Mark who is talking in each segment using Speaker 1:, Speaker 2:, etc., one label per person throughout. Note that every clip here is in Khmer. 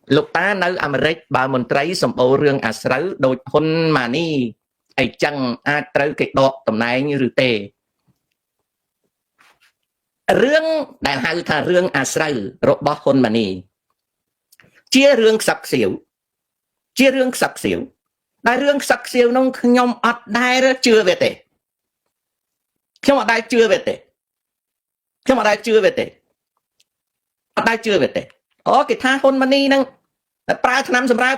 Speaker 1: lục ta nơi Americ bà môn trái sầm ô rương à sấu đôi hôn mà ni ai chẳng à trâu cái đọ tầm này như rư tề rương đại hai thà rương à sấu rộ bó hôn mà ni chia rương sặc xỉu đại rương sặc xỉu nông nhom ọt đai đó chưa về tề không ọt đai chưa về tề không ọt đai chưa về tề ọt đai chưa về tề ó cái tha hôn mà ni nâng pra năm sầm ra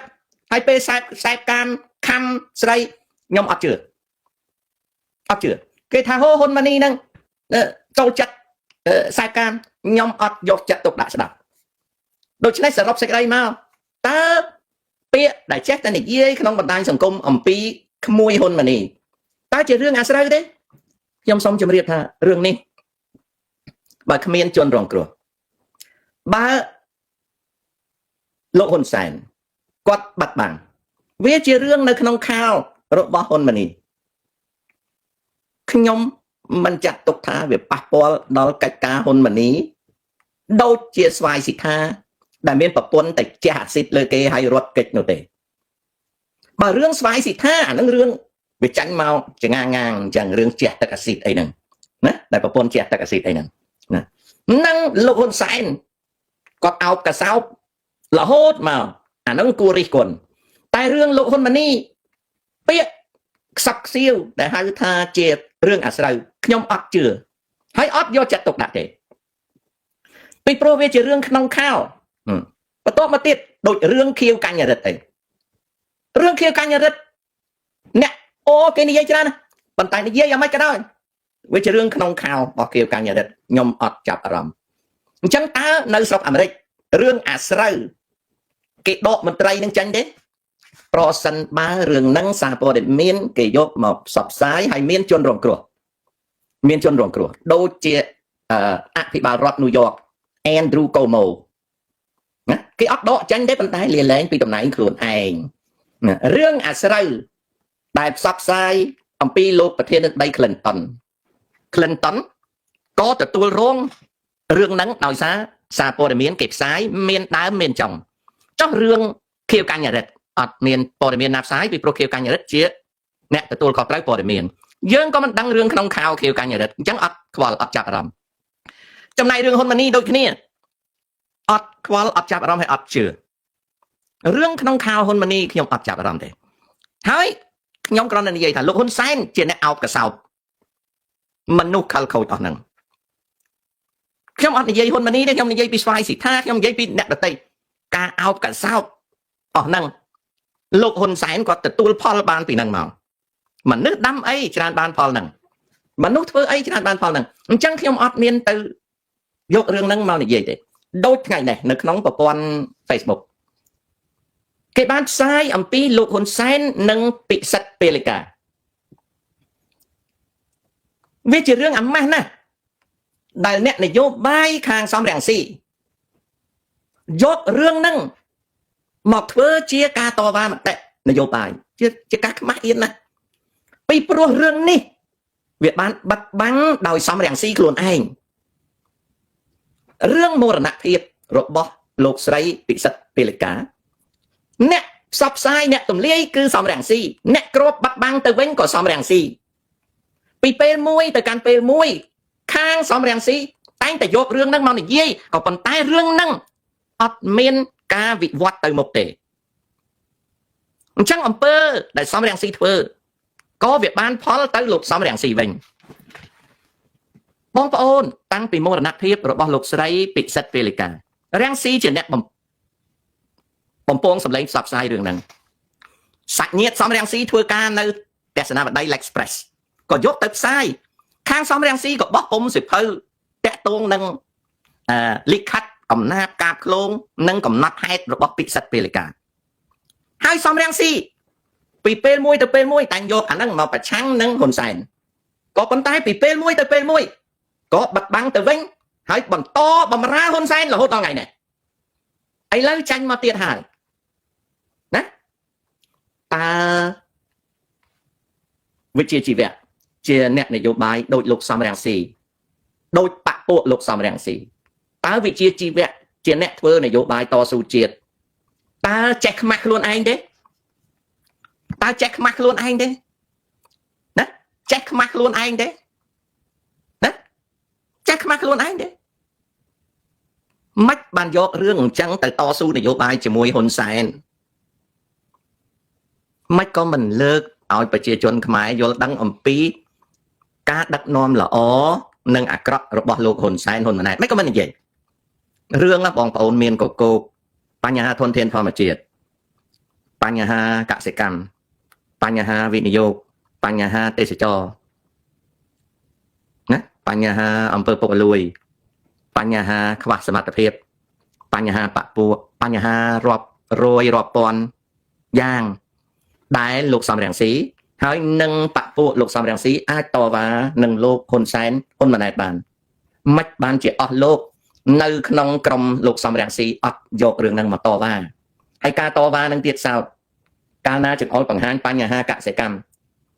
Speaker 1: hai pe sai can khăm sấy nhom ọt chưa cái tha hôn mà ni nâng câu chặt sai can nhom ọt dọc chặt tục đại sập đôi chân này sẽ lọc sạch đây mà ta bịa đại chết ta này dễ không bàn tay sòng công ẩm pi mùi hôn mà nè ta chỉ riêng à sao đấy nhom xong chấm riệp tha riêng ní bà khmiên chôn rong cửa ba lộ hôn sàn quạt bật bằng vì chỉ riêng nơi không khao rồi ba hôn mà nè nhom mình chặt tục tha về bạc bò đó cách cá hôn mà nè đâu chia xoay xịt tha đại miền Bắc Quân tại trả xịt lời kê hay ruột kịch nổi tệ bà rương xoay xịt tha nó rương về tránh mau chẳng ngang chẳng rương chẹt tất cả xịt ấy nè đại Bắc Quân chẹt tất cả xịt ấy nè năng lộ hôn sàn có áo cả sao là hốt mà nó cua ri quần tai rương lộ hôn mà ni biết sặc siêu để hai tha chẹt rương à sao nhom ọt chưa hay ọt do chặt tục đạt thế bị pro về chỉ rương nông khao và tốt mà tiết đội rương khiêu canh nhà đất ấy rương khiêu canh nhà đất nè ô cái này dây cho nó bàn tay nó dây vào mấy cái đó với chỉ rương nông khao hoặc khiêu canh nhà đất nhom ọt chập rầm chẳng ta nơi sọc Americ rương à sơ cái độ mình trai nâng chân đấy pro sân ba rương nâng xa bộ để miên cái dốt một sọc sái hay miên chôn rồng cửa đôi chia thị bà rọt New York Andrew Cuomo cái ốc đó chân đấy bàn tay liền lên vì tầm này khuôn ảnh rương à sơ đại sắp sai ông pi lôประเทศđây Clinton có từ tôi rong rương nắng đòi xa bộ để miễn kịp sái miền đá miền chồng cho rương khiêu canh nhà đất miền bộ để miền nạp sái vì pro khiêu canh nhà đất chia nè từ tôi có tới bộ để miền dương có mình đăng rương không khao khiêu canh nhà đất chẳng ấp chặt rầm trong này rương hôn mà ni đôi khi nè ấp chặt rầm hay ấp chưa rương không khao hôn mà ni khi ấp chặt rầm thếហើយខ្ញុំគ្រាន់តែនិយាយថាលោកហ៊ុនសែនជាអ្នកអោបកសោបមនុស្សខលខូចអស់ហ្នឹងខ្ញុំអត់និយាយហ៊ុនម៉ាណីទេខ្ញុំនិយាយពីស្វាយសិដ្ឋាខ្ញុំនិយាយពីអ្នកដទៃការអោបកសោបអស់ហ្នឹងលោកហ៊ុនសែនគាត់ទទួលផលបានពីហ្នឹងមកមនុស្សដាំអីច្រើនបានផលហ្នឹងមនុស្សធ្វើអីច្រើនបានផលហ្នឹងអញ្ចឹងខ្ញុំអត់មានទៅយករឿងហ្នឹងមកនិយាយទេដូចថ្ងៃនេះនៅក្នុងប្រព័ន្ធ Facebookគេបានផ្សាយអំពីលោកហ៊ុនសែននិងពិសិដ្ឋពេលិកាវាជារឿងអាម៉ាស់ណាស់ដែលអ្នកនយោបាយខាងសំរងស៊ីយករឿងហ្នឹងមកធ្វើជាការតវ៉ាមតិនយោបាយជាការខ្មាស់អៀនណាស់ពីព្រោះរឿងនេះវាបានបាត់បង់ដោយសំរងស៊ីខ្លួនឯងរឿងមរណភាពរបស់លោកស្រីពិសិដ្ឋពេលិកាអ្នកផ្សព្វផ្សាយអ្នកទម្លាយគឺសំរងស៊ីអ្នកគ្របបាត់បង់ទៅវិញក៏សំរងស៊ីពីពេលមួយទៅកាន់ពេលមួយខាងសំរងស៊ីតែងតែយករឿងហ្នឹងមកនិយាយក៏ប៉ុន្តែរឿងហ្នឹងអត់មានការវិវត្តទៅមុខទេអញ្ចឹងអំពើដែលសំរងស៊ីធ្វើក៏វាបានផលទៅលោកសំរងស៊ីវិញបងប្អូនតាំងពីមរណភាពរបស់លោកស្រីពិសិដ្ឋពេលិការងស៊ីជាអ្នកបំពងសម្លេងផ្សព្វផ្សាយរឿងហ្នឹងសាច់ញាតិសំរងស៊ីធ្វើការនៅទស្សនាវដ្តី L'Express ក៏យកទៅផ្សាយខាងសំរងស៊ីក៏បោះពុំសិភៅតាក់ទងនឹងលិខិតអំណាចកាបឃ្លោងនិងកំណត់ហេតុរបស់ពិសិដ្ឋពេលិកាហើយសំរងស៊ីពីពេលមួយទៅពេលមួយតែងយកអាហ្នឹងមកប្រឆាំងនឹងហ៊ុនសែនក៏ប៉ុន្តែពីពេលមួយទៅពេលមួយក៏បាត់បង់ទៅវិញហើយបន្តបំរើហ៊ុនសែនរហូតដល់ថ្ងៃនេះឥឡូវចាញ់មកទៀតហើយណាតើវិជ្ជាជីវៈជាអ្នកនយោបាយដោយលោកសំរងស៊ីដោយបកពួកលោកសំរងស៊ីតើវិជ្ជាជីវៈជាអ្នកធ្វើនយោបាយតស៊ូជាតិ ta check mặt luôn anh đấy ta check mặt luôn anh đấy nè check mặt luôn anh đấy nè check mặt luôn anh đấy mắt bàn dọc rương chẳng tại to su để vô bài chỉ mùi hồn sàn mắt có mình lơ ở bà chia chôn khmai vô đăng ẩm pí cá đắc nom là ó nâng à krokរបស់លោកហ៊ុនសែនហ៊ុនម៉ាណែតមិនក៏មិននិយាយរឿងណាបងប្អូនមានកកោកបញ្ហាធនធានធម្មជាតិបញ្ហាកសិកម្មបញ្ហាវិនិយោគបញ្ហាទេសចរណាបញ្ហាអំពើពុករលួយបញ្ហាខ្វះសមត្ថភាពបញ្ហាបពុះបញ្ហារាប់រយរាប់ពាន់យ៉ាងដែលលោកសំរងស៊ីហើយនឹងបពុះលោកសំរងស៊ីអាចតវ៉ានឹងលោកហ៊ុនសែនហ៊ុនម៉ាណែតបានមិនបានជាអស់លោកនៅក្នុងក្រមលោកសំរងស៊ីអត់យករឿងហ្នឹងមកតវ៉ាហើយការតវ៉ានឹងទៀតសោតកាលណាចង្អុលបង្ហាញបញ្ហាកសិកម្ម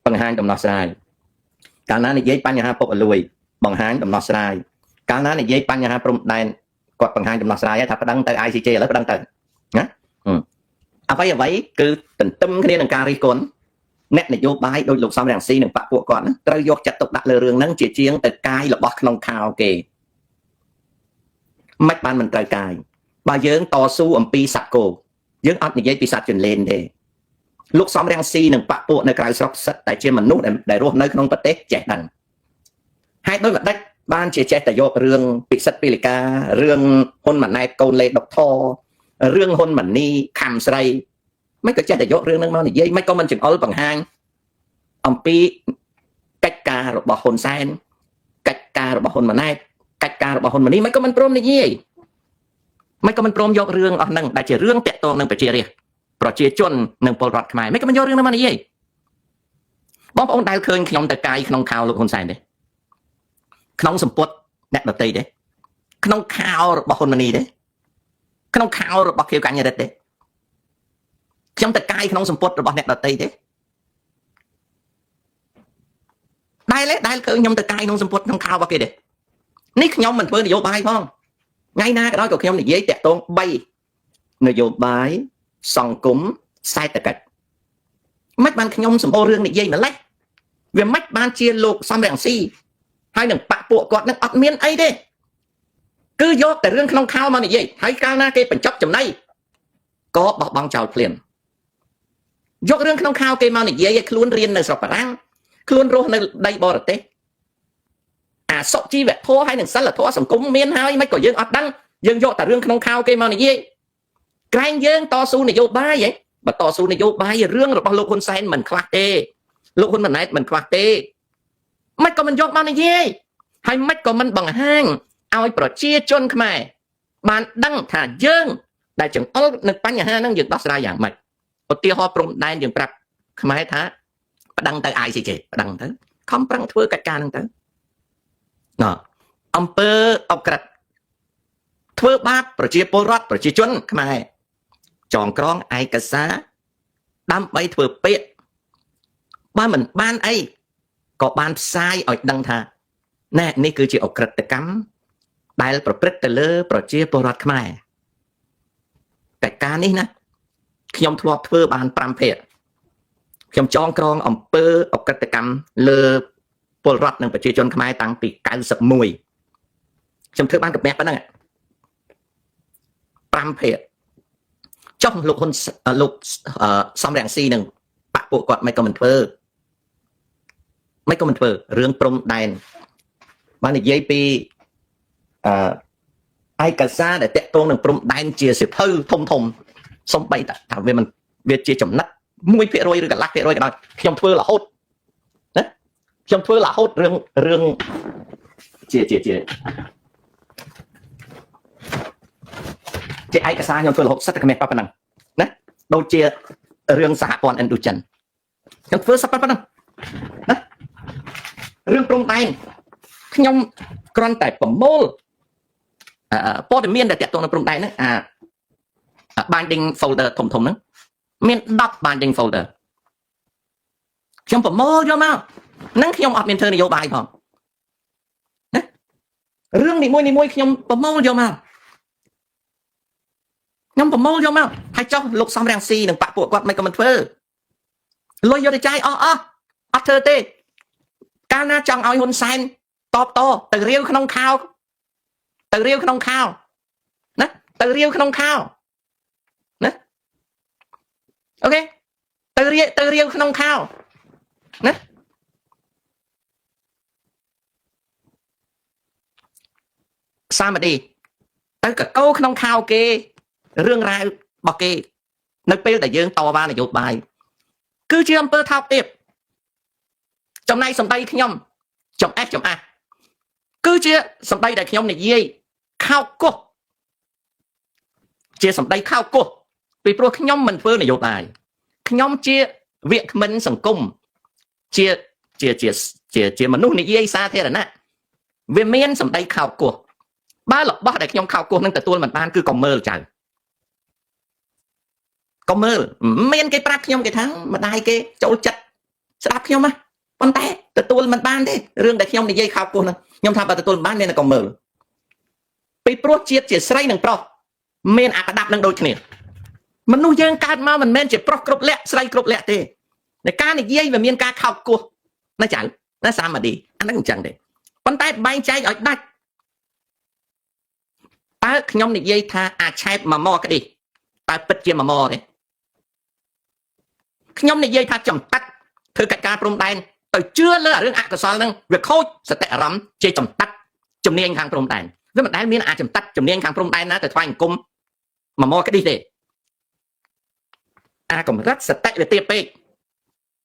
Speaker 1: បង្ហាញដំណោះស្រាយកាលណានិយាយបញ្ហាពុករលួយបង្ហាញដំណោះស្រាយកាលណានិយាយបញ្ហាព្រំដែនគាត់បង្ហាញដំណោះស្រាយថាប្តឹងទៅ ICJ ឥឡូវប្តឹងទៅណាអ្វីគឺទន្ទឹមគ្នានឹងការរិះគន់អ្នកនយោបាយដោយលោកសំរងស៊ីនិងបកពួកគាត់ត្រូវយកចិត្តទុកដាក់លើរឿងហ្នឹងជាជាងទៅកាយរបស់ក្នុងខោគេមិនបានមិនត្រូវកាយបើយើងតស៊ូអំពីសត្វគោយើងអត់និយាយពីសត្វជន្លេនទេលោកសំរងស៊ីនិងបកពួកនៅក្រៅស្រុកសិតតែជាមនុស្សដែលរស់នៅក្នុងប្រទេសចេះដឹងហើយដោយម្ដេចបានជាចេះតែយករឿងពិសិដ្ឋពីលីការឿងហ៊ុនម៉ាណែតកូនលេដុកធររឿងហ៊ុនម៉ានីខំស្រីមិនក៏ចេះតែយករឿងហ្នឹងមកនិយាយមិនក៏មិនចង្អុលបង្ហាញអំពីកិច្ចការរបស់ហ៊ុនសែនកិច្ចការរបស់ហ៊ុនម៉ាណែតកិច្ចការរបស់ហ៊ុនម៉ានីមិនក៏មិនព្រមនិយាយមិនក៏មិនព្រមយករឿងអស់ហ្នឹងដែលជារឿងតាក់ទងនឹងប្រជារាស្ត្រប្រជាជននិងពលរដ្ឋខ្មែរមិនក៏មិនយករឿងហ្នឹងមកនិយាយបងប្អូនដែលឃើញខ្ញុំទៅកាយក្នុងខោលោកហ៊ុនសែនទេក្នុងសម្ពុតអ្នកដតីទេក្នុងខោរបស់ហ៊ុនម៉ាណីទេក្នុងខោរបស់ខៀវកញ្ញរិទ្ធទេខ្ញុំទៅកាយក្នុងសម្ពុតរបស់អ្នកដតីទេដែលឃើញខ្ញុំទៅកាយក្នុងសម្ពុតក្នុងខោរបស់គេទេនេះខ្ញុំមិនធ្វើនយោបាយផងថ្ងៃណាក៏ដោយក៏ខ្ញុំនិយាយតាក់ទង3នយោបាយសង្គមសេដ្ឋកិច្ចមិនបានខ្ញុំសម្បូររឿងនិយាយម្លេះវាមិនបានជាលោកសំរងស៊ីហើយនឹងបកពួកគាត់នឹងអត់មានអីទេគឺយកតែរឿងក្នុងខោមកនិយាយហើយកាលណាគេបញ្ចប់ចំណៃក៏បោះបង់ចោលភ្លាមយករឿងក្នុងខោគេមកនិយាយឲ្យខ្លួនរៀននៅស្រុកបារាំងខ្លួនរស់នៅដីបរទេសអាសុជីវធម៌ហើយនឹងសិលធម៌សង្គមមានហើយមិនក៏យើងអត់ដឹងយើងយកតែរឿងក្នុងខោគេមកនិយាយក្រែងយើងតស៊ូនយោបាយហ៎បើតស៊ូនយោបាយរឿងរបស់លោកហ៊ុនសែនមិនខ្វះទេលោកហ៊ុនម៉ាណែតមិនខ្វះទេមិនក៏មិនយកមកនិយាយហើយមិនក៏មិនបង្ហាញឲ្យប្រជាជនខ្មែរបានដឹងថាយើងដែលចង្អុលនឹងបញ្ហាហ្នឹងយើងដោះស្រាយយ៉ាងម៉េចឧទាហរណ៍ព្រំដែនយើងប្រាប់ខ្មែរថាប្តឹងទៅ ICJ ប្តឹងទៅខំប្រឹងធ្វើកិច្ចការហ្នឹងទៅណ៎អំពើអក្រិតធ្វើបាបប្រជាពលរដ្ឋប្រជាជនខ្មែរចងក្រងឯកសារដើម្បីធ្វើពាក្យបើមិនបានអីក៏បានផ្សាយឲ្យដឹងថាណែនេះគឺជាអក្រិតកម្មដែលប្រព្រឹត្តទៅលើប្រជាពលរដ្ឋខ្មែរតែការនេះណាខ្ញុំធ្លាប់ធ្វើបាន5ភាគខ្ញុំចងក្រងអំពើអក្រិតកម្មលើពលរដ្ឋនិងប្រជាជនខ្មែរតាំងពី91ខ្ញុំធ្វើបានកម្រាស់ប៉ុណ្ណឹង5ភាគចុះលោកហ៊ុនលោកសំរងស៊ីនឹងបកពួកគាត់មិនក៏មិនធ្វើរឿងព្រំដែនបាននិយាយពីឯកសារដែលតាក់ទងនឹងព្រំដែនជាសិភៅធំសំបីថាវាជាចំណិត 1% ឬកន្លះភាគរយក៏ដោយខ្ញុំធ្វើរហូតណាខ្ញុំធ្វើរហូតរឿងជាឯកសារខ្ញុំធ្វើរហូតសិតតែកម្រិតប៉ុណ្ណឹងណាដូចជារឿងសហព័ន្ធឥណ្ឌូចិនខ្ញុំធ្វើសិតប៉ុណ្ណឹងណារឿងព្រំដែនខ្ញុំគ្រាន់តែប្រមូលព័ត៌មានដែលតាក់ទងនឹងព្រំដែនហ្នឹងbinding folder ធំហ្នឹងមាន10 binding folder ខ្ញុំប្រមូលយកមកហ្នឹងខ្ញុំអត់មានធ្វើនយោបាយផងណារឿងនីមួយខ្ញុំប្រមូលយកមក ខ្ញុំប្រមូលយកមកហើយចុះលោកសំរាំងស៊ីនឹងបាក់ពួកគាត់មិនក៏មិនធ្វើលុយយកទៅចាយអស់អត់ធ្វើទេកាលណាចង់ឲ្យហ៊ុនសែនតបតទៅរាវក្នុងខោទៅរាវក្នុងខោណាទៅរាវក្នុងខោណាអូខេទៅរាវក្នុងខោណាសាមឌីទៅកកោក្នុងខោគេរឿងរ៉ាវរបស់គេនៅពេលដែលយើងតវ៉ានយោបាយគឺជាអំពើថោកទាបចំណែកសម្ដីខ្ញុំចំអះគឺជាសម្ដីដែលខ្ញុំនិយាយខោកុសជាសម្ដីខោកុសពីព្រោះខ្ញុំមិនធ្វើនយោបាយខ្ញុំជាវាគ្មិនសង្គមជាមនុស្សនិយាយសាធារណៈវាមានសម្ដីខោកុសបើរបស់ដែលខ្ញុំខោកុសនឹងទទួលមិនបានគឺកុំមើលចៅកុំមើលមានគេប្រាប់ខ្ញុំគេថាម្ដាយគេចូលចិត្តស្ដាប់ខ្ញុំណាប៉ុន្តែទទួលមិនបានទេរឿងដែលខ្ញុំនិយាយខោកុសហ្នឹងខ្ញុំថាបើទទួលមិនបានមានកុំមើលពីព្រោះជាតិជាស្រីនិងប្រុសមានអក្តាប់នឹងដូចគ្នាមនុស្សយើងកើតមកមិនមែនជាប្រុសគ្រប់លក្ខស្រីគ្រប់លក្ខទេในការនិយាយវាមានការខោកគោះណាចៅណាសាមឌីអាហ្នឹងអញ្ចឹងទេប៉ុន្តែបែងចែកឲ្យដាច់តើខ្ញុំនិយាយថាអាចឆែបមួយម៉ក្តីតើពិតជាមួយម៉ទេខ្ញុំនិយាយថាចំតាត់ធ្វើកិច្ចការព្រំដែនទៅជឿលើរឿងអកុសលហ្នឹងវាខូចសតិអារម្មណ៍ជាចំតាត់ជំនាញខាងព្រំដែនវាមិនដែលមានអាចចំតាត់ជំនាញខាងព្រំដែនណាទៅថ្វាយអង្គមមួយម៉ក្តីទេអាកម្រិតសតិវាទាបពេក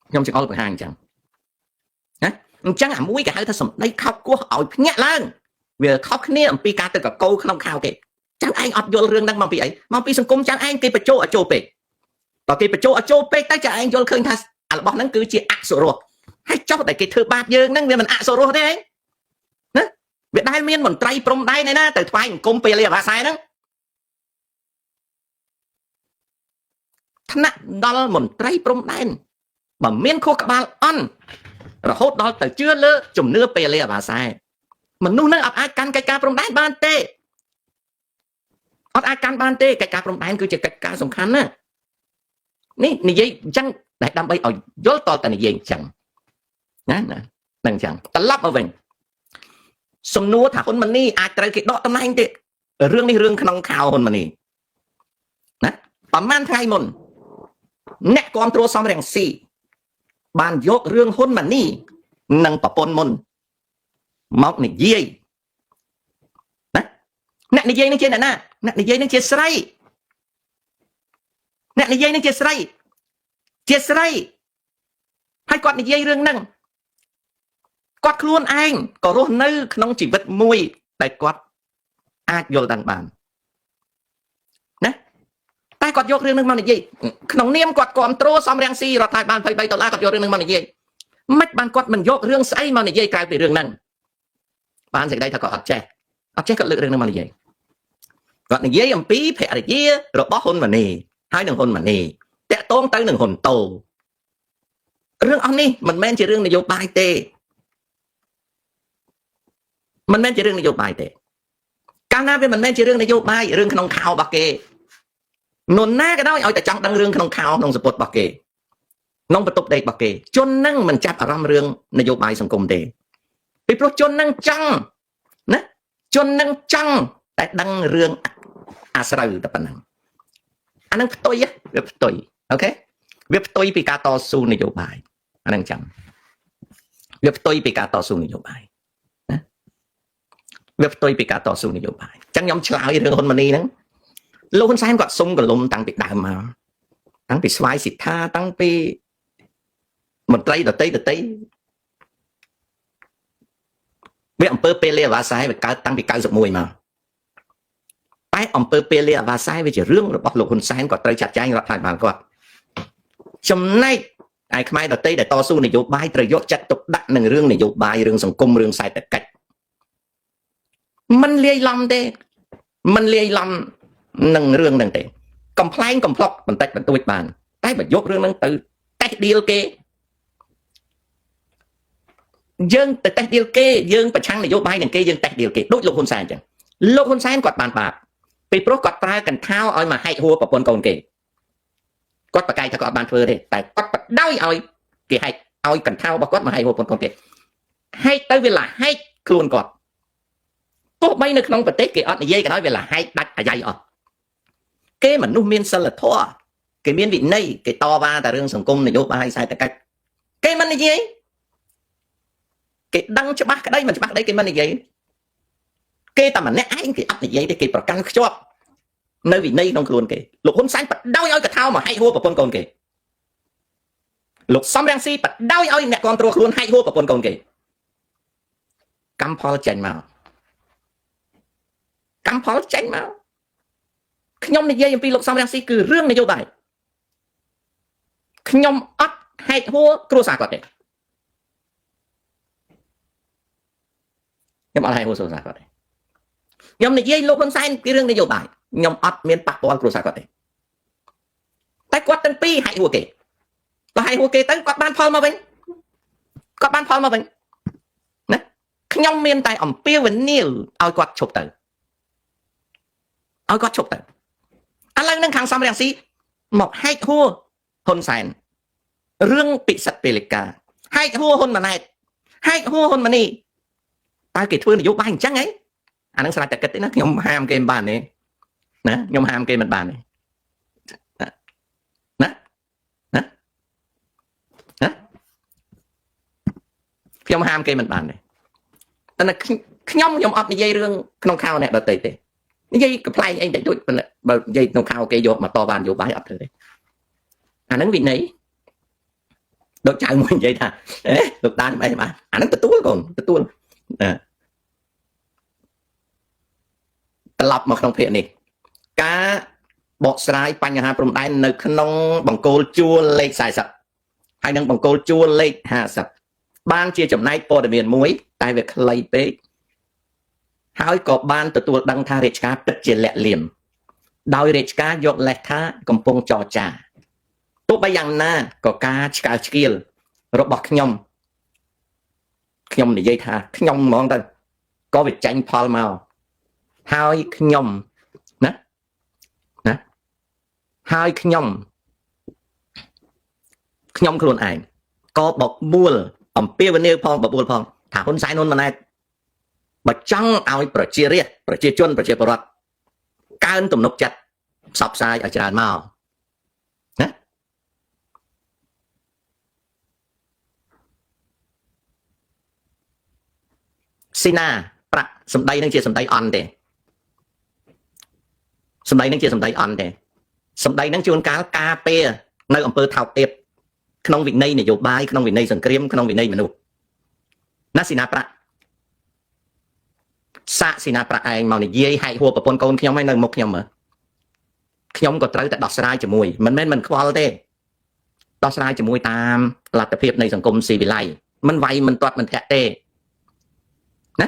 Speaker 1: ខ្ញុំចង់អល់បង្ហាញអញ្ចឹងណាអញ្ចឹងអាមួយគេហៅថាសម្ដីខោកគោះឲ្យភ្ញាក់ឡើងវាខុសគ្នាអំពីការទៅកកោក្នុងខោគេចៅឯងអត់យល់រឿងហ្នឹងមកពីអីមកពីសង្គមចៅឯងគេបញ្ចោអចោពេកបើគេបញ្ចោអចោពេកតែចៅឯងយល់ឃើញថារបស់ហ្នឹងគឺជាអសុរោះហើយចុះតែគេធ្វើបាបយើងហ្នឹងវាមិនអសុរោះទេឯងណាវាដែលមានមន្ត្រីព្រំដែនឯណាទៅថ្វាយអង្គមពេលអាបាសែហ្នឹងថ្នាក់ដល់មន្ត្រីព្រំដែនបើមានខួរក្បាលអន់រហូតដល់ទៅជឿលើជំនឿពេលអាបាសែមនុស្សនឹងអត់អាចកាន់កិច្ចការព្រំដែនបានទេអត់អាចកាន់បានទេកិច្ចការព្រំដែនគឺជាកិច្ចការសំខាន់ណានេះនិយាយអញ្ចឹងតែដើម្បីឲ្យយល់តតែនិយាយអញ្ចឹងណាហ្នឹងអញ្ចឹងត្រឡប់មកវិញសំណួរថាហ៊ុនម៉ាណីអាចត្រូវគេដកតំណែងទេរឿងនេះរឿងក្នុងខោហ៊ុនម៉ាណីណាប្រហែលថ្ងៃមុនអ្នកគ្រប់គ្រងសំរងស៊ីបានយករឿងហ៊ុនម៉ាណីនិងប្រពន្ធមុនមកនិយាយណាអ្នកនិយាយនឹងជាអ្នកណាអ្នកនិយាយនឹងជាស្រីអ្នកនិយាយនឹងជាស្រីហើយគាត់និយាយរឿងហ្នឹងគាត់ខ្លួនឯងក៏រស់នៅក្នុងជីវិតមួយដែលគាត់អាចយល់ដឹងបានណាតែគាត់យករឿងហ្នឹងមកនិយាយក្នុងនាមគាត់គ្រប់គ្រងសំរងស៊ីរដ្ឋាភិបាល$23គាត់យករឿងហ្នឹងមកនិយាយមិនបានគាត់មិនយករឿងស្អីមកនិយាយក្រៅពីរឿងហ្នឹងបានសេចក្តីថាគាត់អត់ចេះគាត់លើករឿងហ្នឹងមកនិយាយគាត់និយាយអំពីភរិយារបស់ហ៊ុនម៉ាណីហើយនឹងហ៊ុនម៉ាណីតាក់ទងទៅនឹងហ៊ុនតូរឿងអស់នេះមិនមែនជារឿងនយោបាយទេមិនមែនជារឿងនយោបាយទេកាលណាវាមិនមែនជារឿងនយោបាយរឿងក្នុងខោរបស់គេនរណាក៏ដោយឲ្យតែចង់ដឹងរឿងក្នុងខោក្នុងសពុតរបស់គេក្នុងបន្ទប់ដេករបស់គេជននឹងមិនចាប់អារម្មណ៍រឿងនយោបាយសង្គមទេពីព្រោះជននឹងចង់ណាជននឹងចង់តែដឹងរឿងអាស្រូវតែប៉ុណ្ណឹងអានឹងផ្ទុយវាផ្ទុយអូខេវាផ្ទុយពីការតស៊ូនយោបាយអានឹងចាំវាផ្ទុយពីការតស៊ូនយោបាយណាវាផ្ទុយពីការតស៊ូនយោបាយអញ្ចឹងខ្ញុំឆ្លើយរឿងហ៊ុនម៉ាណីហ្នឹងលោកហ៊ុនសែនគាត់សុំកលុំតាំងពីដើមមកតាំងពីស្វាយសិដ្ឋាតាំងពីមន្ត្រីដតីវាអំពើពេលលាអាវ៉ាសែវាកើតតាំងពី91មកតែអំពើពេលលាអាវ៉ាសែវាជារឿងរបស់លោកហ៊ុនសែនគាត់ត្រូវចាត់ចែងរដ្ឋាភិបាលគាត់ចំណែកឯខ្មែរដតីដែលតស៊ូនយោបាយត្រូវយកចិត្តទុកដាក់នឹងរឿងនយោបាយរឿងសង្គមរឿងសេដ្ឋកិច្ចមិនលាយឡំទេមិនលាយឡំនឹងរឿងហ្នឹងទេកំ pl ែងកំ plok បន្តិចបន្តួចបានតែបើយករឿងហ្នឹងទៅតេះឌីលគេយើងទៅតេះឌីលគេយើងប្រឆាំងនយោបាយនឹងគេយើងតេះឌីលគេដូចលោកហ៊ុនសែនអញ្ចឹងលោកហ៊ុនសែនគាត់បានបាប ពីព្រោះគាត់ប្រើកន្ថៅឲ្យមកហែកហួរប្រពន្ធកូនគេគាត់ប្រកែកថាគាត់បានធ្វើទេតែគាត់បដ ாய் ឲ្យគេហែកឲ្យកន្ថៅរបស់គាត់មកហែកហួរប្រពន្ធកូនគេហែកទៅវាឡាហែកខ្លួនគាត់ទោះបីនៅក្នុងប្រទេសគេអត់និយាយក៏ដោយវាឡាហែកដាច់អាយ៉ៃអស់គេមនុស្សមានសិលធម៌គេមានវិន័យគេតវ៉ាតែរឿងសង្គមនយោបាយសេដ្ឋកិច្ចគេមិននិយាយគេដឹងច្បាស់ក្តីមិនច្បាស់ក្តីគេមិននិយាយគេតែម្នាក់ឯងគេអត់និយាយទេគេប្រកាន់ខ្ជាប់នៅវិន័យក្នុងខ្លួនគេលោកហ៊ុនសែនបដ ாய் ឲ្យកថាមកហែកហួរប្រពន្ធកូនគេលោកសំរងស៊ីបដ ாய் ឲ្យអ្នកគ្រប់គ្រងខ្លួនហែកហួរប្រពន្ធកូនគេកម្មផលចេញមកកម្មផលចេញមកខ្ញុំនិយាយអំពីលោកសំរងស៊ីគឺរឿងនយោបាយខ្ញុំអត់ហែកហួរគ្រួសារគាត់ទេខ្ញុំអត់ហែកហួរគ្រួសារគាត់ទេខ្ញុំនិយាយលោកហ៊ុនសែនពីរឿងនយោបាយខ្ញុំអត់មានប៉ះពាល់គ្រួសារគាត់ទេតែគាត់ទាំងពីរហែកហួរគេបើហែកហួរគេទៅគាត់បានផលមកវិញគាត់បានផលមកវិញណាខ្ញុំមានតែអំពាវនាវឲ្យគាត់ឈប់ទៅឲ្យគាត់ឈប់ទៅឥឡូវនឹងខាងសំរងស៊ីមកហែកហួរហ៊ុនសែនរឿងពិសិដ្ឋពេលកាហែកហួរហ៊ុនម៉ាណែតហែកហួរហ៊ុនម៉ាណីតើគេធ្វើនយោបាយអញ្ចឹងហ៎អានឹងស្រាច់តែគិតទេណាខ្ញុំហាមគេមិនបានទេណាខ្ញុំហាមគេមិនបានទេណាខ្ញុំហាមគេមិនបានទេតែខ្ញុំអត់និយាយរឿងក្នុងข่าวអ្នកដទៃទេនិយាយកំ pl ែងអីតិចតួចបើនិយាយក្នុងข่าวគេយកមកតបាននយោបាយអត់ធ្វើទេអានឹងវិន័យដូចចៅមួយនិយាយថាលោកតាអីបាទអានឹងទទួលកូនទទួលត្រឡប់មកក្នុងភាគនេះការបកស្រាយបញ្ហាព្រំដែននៅក្នុងបង្គោលជួរលេខ40ហើយនិងបង្គោលជួរលេខ50បានជាចំណែកព័ត៌មានមួយតែវាខ្លីពេកហើយក៏បានទទួលដឹងថារាជការពិតជាលាក់លៀមដោយរាជការយកលេសថាកំពុងចរចាទោះបីយ៉ាងណាក៏ការឆ្កែឆ្កៀលរបស់ខ្ញុំនិយាយថាខ្ញុំហ្មងទៅក៏វាចាញ់ផលមកហើយខ្ញុំណាហើយខ្ញុំខ្លួនឯងក៏បបួលអំពាវនាវផងបបួលផងថាហ៊ុនសែនហ៊ុនម៉ាណែតបើចង់ឲ្យប្រជារាស្ត្រប្រជាជនប្រជាពលរដ្ឋកើនទំនុកចិត្តផ្សព្វផ្សាយឲ្យច្រើនមកណាស៊ីណាប្រាក់សម្ដីនឹងជាសម្ដីអន់ទេសម្ដីនឹងជាសម្ដីអន់ទេសម្ដីនឹងជួនកាលការពារនៅអំពើថោកទាបក្នុងវិន័យនយោបាយក្នុងវិន័យសង្គ្រាមក្នុងវិន័យមនុស្សណាស៊ីណាប្រាក់សាកស៊ីណាប្រាក់ឯងមកនិយាយហែកហួរប្រពន្ធកូនខ្ញុំឲ្យនៅមុខខ្ញុំមើលខ្ញុំក៏ត្រូវតែដោះស្រាយជាមួយមិនមែនមិនខ្វល់ទេដោះស្រាយជាមួយតាមលទ្ធភាពនៃសង្គមស៊ីវិល័យមិនវាយមិនទាត់មិនធាក់ទេណា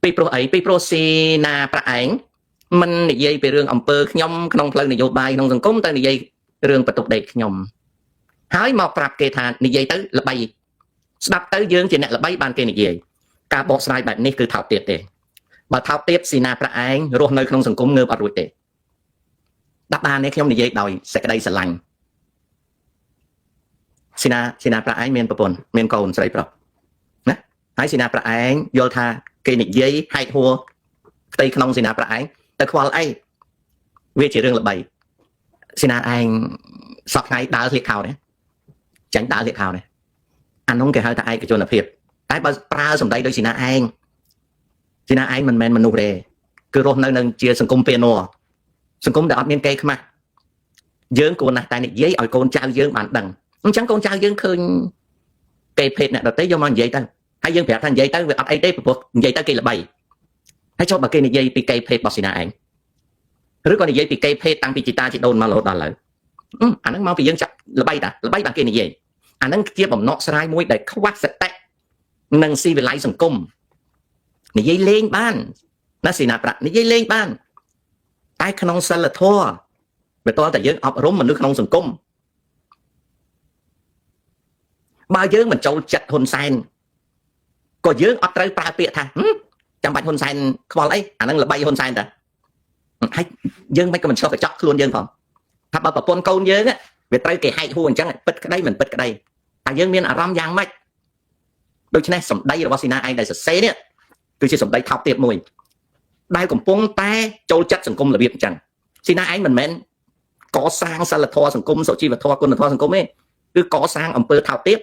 Speaker 1: ពីព្រោះអីពីព្រោះស៊ីណាប្រាក់ឯងមិននិយាយពីរឿងអំពើខ្ញុំក្នុងផ្លូវនយោបាយក្នុងសង្គមតែនិយាយរឿងបន្ទុកដេកខ្ញុំហើយមកប្រាប់គេថានិយាយទៅល្បីស្ដាប់ទៅយើងជាអ្នកល្បីបានគេនិយាយការបកស្រាយបែបនេះគឺថោកទាបទេបើថោកទាបស៊ីណាប្រាក់ឯងរស់នៅក្នុងសង្គមងើបអត់រួចទេដាក់បាននេះខ្ញុំនិយាយដោយសេចក្តីស្រឡាញ់ស៊ីណាប្រាក់ឯងមានប្រពន្ធមានកូនស្រីប្រុសណាហើយស៊ីណាប្រាក់ឯងយល់ថាគេនិយាយហែកហួរផ្ទៃក្នុងស៊ីណាប្រាក់ឯងទៅខ្វល់អីវាជារឿងល្បីស៊ីណាឯងសពថ្ងៃដើរធ្លាក់ខោនេះចាញ់ដើរធ្លាក់ខោនេះអានោះគេហៅថាឯកជនភាពតែបើប្រើសម្ដីដូចស៊ីណាឯងមិនមែនមនុស្សទេគឺរស់នៅនឹងជាសង្គមពេណោសង្គមដែលអត់មានកេរខ្មាស់យើងគួរណាស់តែនិយាយឲ្យកូនចៅយើងបានដឹងអញ្ចឹងកូនចៅយើងឃើញកេរភេទអ្នកដទៃយកមកនិយាយទៅហើយយើងប្រាប់ថានិយាយទៅវាអត់អីទេព្រោះនិយាយទៅគេល្បីហើយចុះបើគេនិយាយពីកេរភេទរបស់ស៊ីណាឯងឬក៏និយាយពីកេរភេទតាំងពីជីតាជីដូនមករហូតដល់ឥឡូវអាហ្នឹងមកពីយើងចាប់ល្បីបានគេនិយាយអាហ្នឹងជាបំណក់ស្រាយមួយដែលខ្វះសតិនិងស៊ីវិល័យសង្គមនិយាយលេងបានណាស៊ីណាប្រាក់និយាយលេងបានតែក្នុងសិលធម៌បើតើតែយើងអប់រំមនុស្សក្នុងសង្គមបើយើងមិនចូលចិត្តហ៊ុនសែនក៏យើងអត់ត្រូវប្រើពាក្យថាចាំបាច់ហ៊ុនសែនខ្វល់អីអាហ្នឹងល្បីហ៊ុនសែនតា ហើយយើងមិនក៏មិនឆ្លុះកញ្ចក់ខ្លួនយើងផងថាបើប្រពន្ធកូនយើងវាត្រូវគេហែកហួរអញ្ចឹងពិតក្តីមិនពិតក្តីតែយើងមានអារម្មណ៍យ៉ាងម៉េចដូច្នេះសម្ដីរបស់ស៊ីណាឯងដែលសរសេរនេះគឺជាសម្ដីថោកទាបមួយដែលកំពុងតែចូលចិត្តសង្គមរបៀបអញ្ចឹងស៊ីណាឯងមិនមែនកសាងសិលធម៌សង្គមសុជីវធម៌គុណធម៌សង្គមទេគឺកសាងអំពើថោកទាប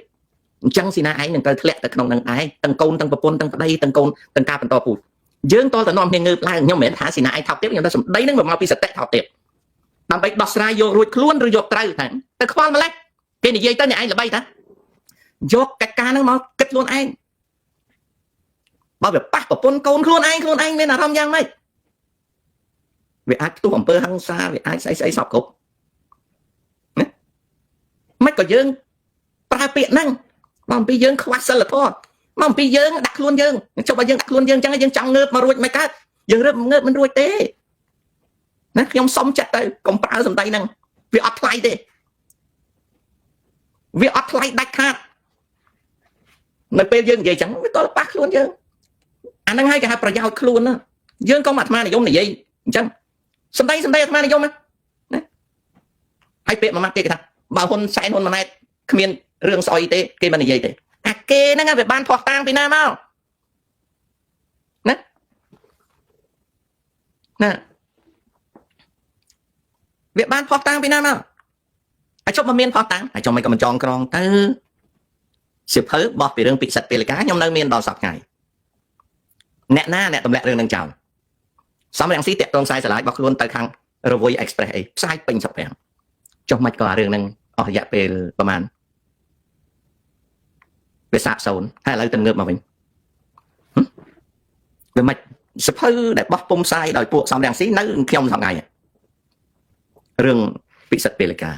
Speaker 1: អញ្ចឹងស៊ីណាឯងនឹងត្រូវធ្លាក់ទៅក្នុងនឹងឯងទាំងកូនទាំងប្រពន្ធទាំងប្តីទាំងកូនទាំងការបន្តពូជយើងតតែនាំគ្នាងើបឡើងខ្ញុំមិនមែនថាស៊ីណាឯងថោកទាបខ្ញុំថាសម្ដីនឹងមកពីសតិថោកទាបដើម្បីដោះស្រាយយករួចខ្លួនឬយកត្រូវថាទៅខ្វល់ម្លេះគេនិយាយទៅអ្នកឯងល្បីតាយកកិច្ចការហ្នឹងមកគិតខ្លួនឯងបើវាប៉ះប្រពន្ធកូនខ្លួនឯងមានអារម្មណ៍យ៉ាងម៉េចវាអាចផ្ទុះអំពើហិង្សាវាអាចស្អីសពគ្រប់ណាមិនក៏យើងប្រើពាក្យហ្នឹងមកអំពីយើងខ្វះសិលធម៌មកអំពីយើងដាក់ខ្លួនយើងចុះបើយើងដាក់ខ្លួនយើងអញ្ចឹងយើងចង់ងើបមករួចមិនកើតយើងងើបមិនរួចទេណាខ្ញុំសុំចិត្តទៅកុំប្រើសម្ដីហ្នឹងវាអត់ថ្លៃទេវាអត់ថ្លៃដាច់ខាតនៅពេលយើងនិយាយអញ្ចឹងវាតប៉ះខ្លួនយើងអាហ្នឹងហើយគេហៅប្រយោជន៍ខ្លួនណាយើងកុំអាត្មានិយមនិយាយអញ្ចឹងសម្ដីអាត្មានិយមណាហើយពាក្យមួយម៉ាត់ទៀតគេថាបើហ៊ុនសែនហ៊ុនម៉ាណែតគ្មានរឿងស្អុយទេគេមិននិយាយទេអាគេហ្នឹងវាបានផោះតាំងពីណាមកណាវាបានផោះតាំងពីណាមកហើយចុះមកមានផោះតាំងហើយចុះមិនក៏មិនចងក្រងទៅសៀវភៅបោះពីរឿងពិសិដ្ឋពេលកាខ្ញុំនៅមានដល់សប្តាហ៍ថ្ងៃអ្នកទម្លាក់រឿងនឹងចោលសំរងស៊ីតាក់ទងខ្សែស្រឡាយរបស់ខ្លួនទៅខាងរវ័យ Express អីផ្សាយពេញសប្តាហ៍ចុះមិនក៏អារឿងហ្នឹងអស់រយៈពេលប្រហែលវាសាបសូន្យហើយឥឡូវទៅងើបមកវិញវាមិនសភៅដែលបោះពុំផ្សាយដោយពួកសំរងស៊ីនៅខ្ញុំសប្តាហ៍រឿងពិសិដ្ឋពេលកា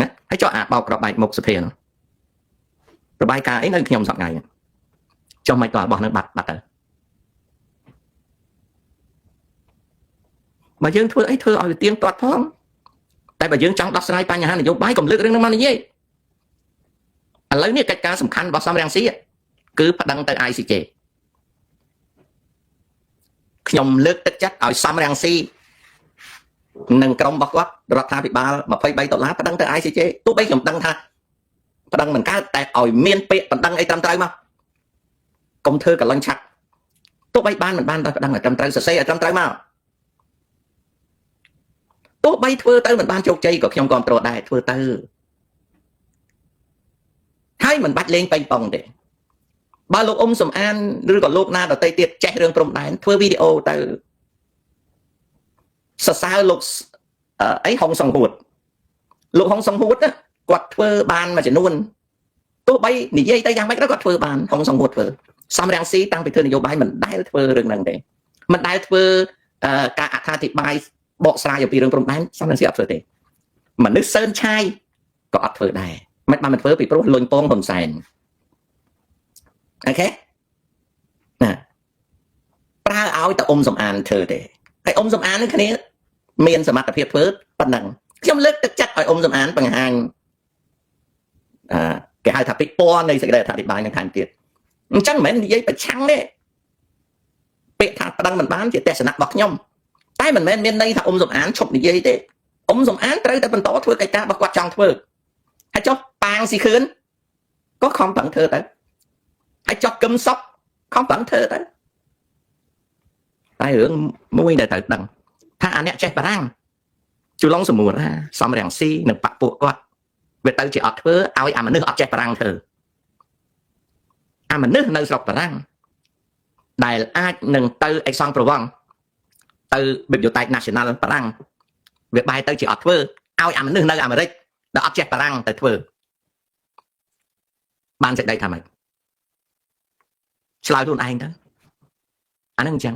Speaker 1: ណាហើយចុះអាបោកក្របបែកមុខសភានោះរបាយការណ៍អីនៅខ្ញុំសប្តាហ៍ចុះមិនក៏របស់នឹងបាត់ទៅបើយើងធ្វើអីធ្វើឲ្យវាទៀងទាត់ផងតែបើយើងចង់ដោះស្រាយបញ្ហានយោបាយកុំលើករឿងហ្នឹងមកនិយាយឥឡូវនេះកិច្ចការសំខាន់របស់សំរងស៊ីគឺប្តឹងទៅ ICJ ខ្ញុំលើកទឹកចិត្តឲ្យសំរងស៊ីនិងក្រុមរបស់គាត់រដ្ឋាភិបាល$23ប្តឹងទៅ ICJ ទោះបីខ្ញុំដឹងថាប្តឹងមិនកើតតែឲ្យមានពាក្យប្តឹងអីត្រឹមត្រូវមកកុំធ្វើកលញ្ឆាត់ទោះបីបានមិនបានតែប្តឹងឲ្យត្រឹមត្រូវសរសេរឲ្យត្រឹមត្រូវមកទោះបីធ្វើទៅមិនបានជោគជ័យក៏ខ្ញុំគ្រប់គ្រងដែរធ្វើទៅហើយមិនបាច់លេងប៉េងប៉ុងទេបើលោកអ៊ុំសំអានឬក៏លោកណាដទៃទៀតចេះរឿងព្រំដែនធ្វើវីដេអូទៅសរសើរលោកអីហុងសង្ហួតលោកហុងសង្ហួតគាត់ធ្វើបានមួយចំនួនទោះបីនិយាយទៅយ៉ាងម៉េចក៏គាត់ធ្វើបានហុងសង្ហួតធ្វើសំរងស៊ីតាំងពីធ្វើនយោបាយមិនដែលធ្វើរឿងហ្នឹងទេមិនដែលធ្វើការអត្ថាធិប្បាយបកស្រាយអំពីរឿងព្រំដែនសំរងស៊ីអត់ធ្វើទេមនុស្សសឿនឆាយក៏អត់ធ្វើដែរមិនបានមិនធ្វើពីព្រោះលុញពងហ៊ុនសែនអូខេណាប្រើឲ្យតែអ៊ុំសំអានធ្វើទេហើយអ៊ុំសំអាននឹងគ្នាមានសមត្ថភាពធ្វើប៉ុណ្ណឹងខ្ញុំលើកទឹកចិត្តឲ្យអ៊ុំសំអានបង្ហាញគេហៅថាពិព័រណ៍នៃសេចក្តីអធិប្បាយនឹងថែមទៀតអញ្ចឹងមិនមែននិយាយប្រឆាំងទេពាក្យថាប្តឹងមិនបានជាទស្សនៈរបស់ខ្ញុំតែមិនមែនមានន័យថាអ៊ុំសំអានឈប់និយាយទេអ៊ុំសំអានត្រូវតែបន្តធ្វើកិច្ចការរបស់គាត់ចង់ធ្វើហើយចុះប៉ាងស៊ីខឿនក៏ខំប្រឹងធ្វើទៅហើយចុះកឹមសុកខំប្រឹងធ្វើទៅតែរឿងមួយដែលត្រូវដឹងថាអាអ្នកចេះបារាំងជូឡុងសមួរសំរងស៊ីនិងបពពួកគាត់វាទៅជាអត់ធ្វើឲ្យអាមនុស្សអត់ចេះបារាំងធ្វើអាមនុស្សនៅស្រុកបារាំងដែលអាចនឹងទៅអេសង់ប្រវង់ទៅ Bibliothèque Nationale បារាំងវាបែរទៅជាអត់ធ្វើឲ្យអាមនុស្សនៅអាមេរិកដែលអត់ចេះបារាំងទៅធ្វើបានសេចក្តីថាម៉េចឆ្លើយខ្លួនឯងទៅអាហ្នឹងអញ្ចឹង